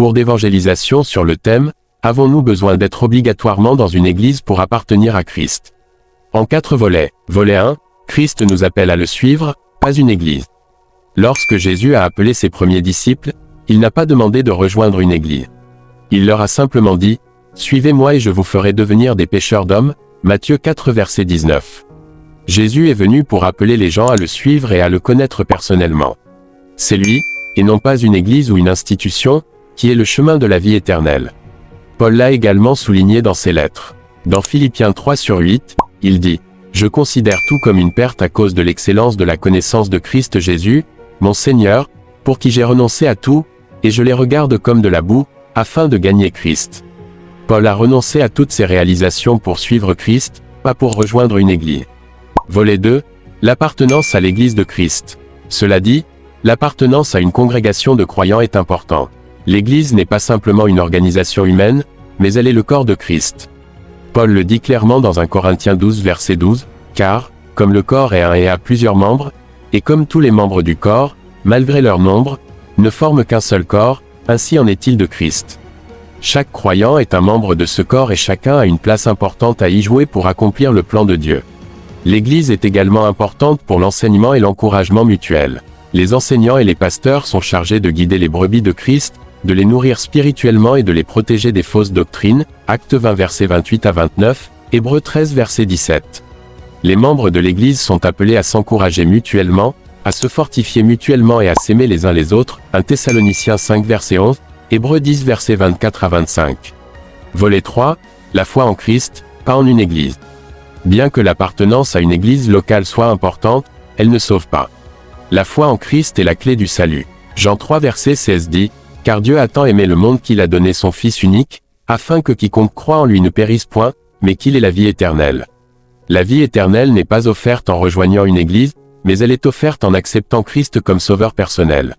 Cours d'évangélisation sur le thème « Avons-nous besoin d'être obligatoirement dans une église pour appartenir à Christ ?» En 4 volets. Volet 1. Christ nous appelle à le suivre, pas une église. Lorsque Jésus a appelé ses premiers disciples, il n'a pas demandé de rejoindre une église. Il leur a simplement dit « Suivez-moi et je vous ferai devenir des pêcheurs d'hommes » Matthieu 4 verset 19. Jésus est venu pour appeler les gens à le suivre et à le connaître personnellement. C'est lui, et non pas une église ou une institution, qui est le chemin de la vie éternelle. Paul l'a également souligné dans ses lettres. Dans Philippiens 3/8, il dit « Je considère tout comme une perte à cause de l'excellence de la connaissance de Christ Jésus, mon Seigneur, pour qui j'ai renoncé à tout, et je les regarde comme de la boue, afin de gagner Christ. » Paul a renoncé à toutes ses réalisations pour suivre Christ, pas pour rejoindre une église. Volet 2. L'appartenance à l'église de Christ. Cela dit, l'appartenance à une congrégation de croyants est importante. L'église n'est pas simplement une organisation humaine, mais elle est le corps de Christ. Paul le dit clairement dans 1 Corinthiens 12 verset 12, car, comme le corps est un et a plusieurs membres, et comme tous les membres du corps, malgré leur nombre, ne forment qu'un seul corps, ainsi en est-il de Christ. Chaque croyant est un membre de ce corps et chacun a une place importante à y jouer pour accomplir le plan de Dieu. L'Église est également importante pour l'enseignement et l'encouragement mutuel. Les enseignants et les pasteurs sont chargés de guider les brebis de Christ, de les nourrir spirituellement et de les protéger des fausses doctrines, Actes 20 versets 28 à 29, Hébreux 13 verset 17. Les membres de l'Église sont appelés à s'encourager mutuellement, à se fortifier mutuellement et à s'aimer les uns les autres, 1 Thessaloniciens 5 verset 11, Hébreux 10 versets 24 à 25. Volet 3. La foi en Christ, pas en une église. Bien que l'appartenance à une église locale soit importante, elle ne sauve pas. La foi en Christ est la clé du salut. Jean 3 verset 16 dit « Car Dieu a tant aimé le monde qu'il a donné son Fils unique, afin que quiconque croit en lui ne périsse point, mais qu'il ait la vie éternelle. » La vie éternelle n'est pas offerte en rejoignant une église, mais elle est offerte en acceptant Christ comme sauveur personnel.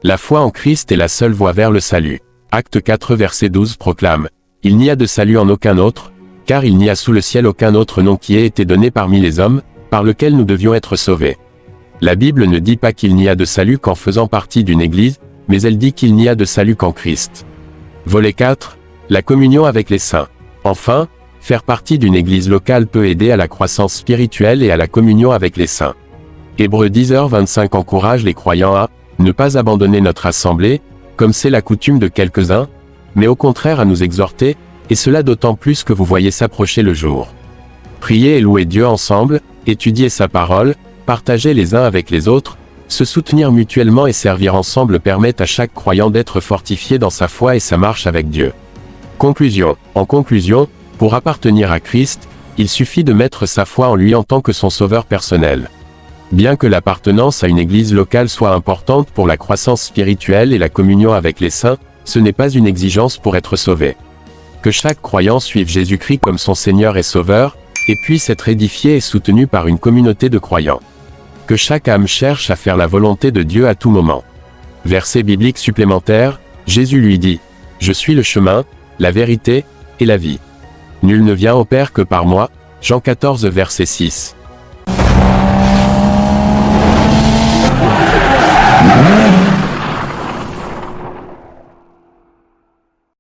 La foi en Christ est la seule voie vers le salut. Acte 4 verset 12 proclame « Il n'y a de salut en aucun autre, car il n'y a sous le ciel aucun autre nom qui ait été donné parmi les hommes, par lequel nous devions être sauvés. » La Bible ne dit pas qu'il n'y a de salut qu'en faisant partie d'une église, mais elle dit qu'il n'y a de salut qu'en Christ. Volet 4. La communion avec les saints. Enfin, faire partie d'une église locale peut aider à la croissance spirituelle et à la communion avec les saints. Hébreux 10h25 encourage les croyants à ne pas abandonner notre assemblée, comme c'est la coutume de quelques-uns, mais au contraire à nous exhorter, et cela d'autant plus que vous voyez s'approcher le jour. Prier et louer Dieu ensemble, étudier sa parole, partager les uns avec les autres, se soutenir mutuellement et servir ensemble permettent à chaque croyant d'être fortifié dans sa foi et sa marche avec Dieu. Conclusion. En conclusion, pour appartenir à Christ, il suffit de mettre sa foi en lui en tant que son sauveur personnel. Bien que l'appartenance à une église locale soit importante pour la croissance spirituelle et la communion avec les saints, ce n'est pas une exigence pour être sauvé. Que chaque croyant suive Jésus-Christ comme son Seigneur et Sauveur, et puisse être édifié et soutenu par une communauté de croyants. Que chaque âme cherche à faire la volonté de Dieu à tout moment. Verset biblique supplémentaire, Jésus lui dit « Je suis le chemin, la vérité, et la vie. Nul ne vient au Père que par moi » Jean 14 verset 6.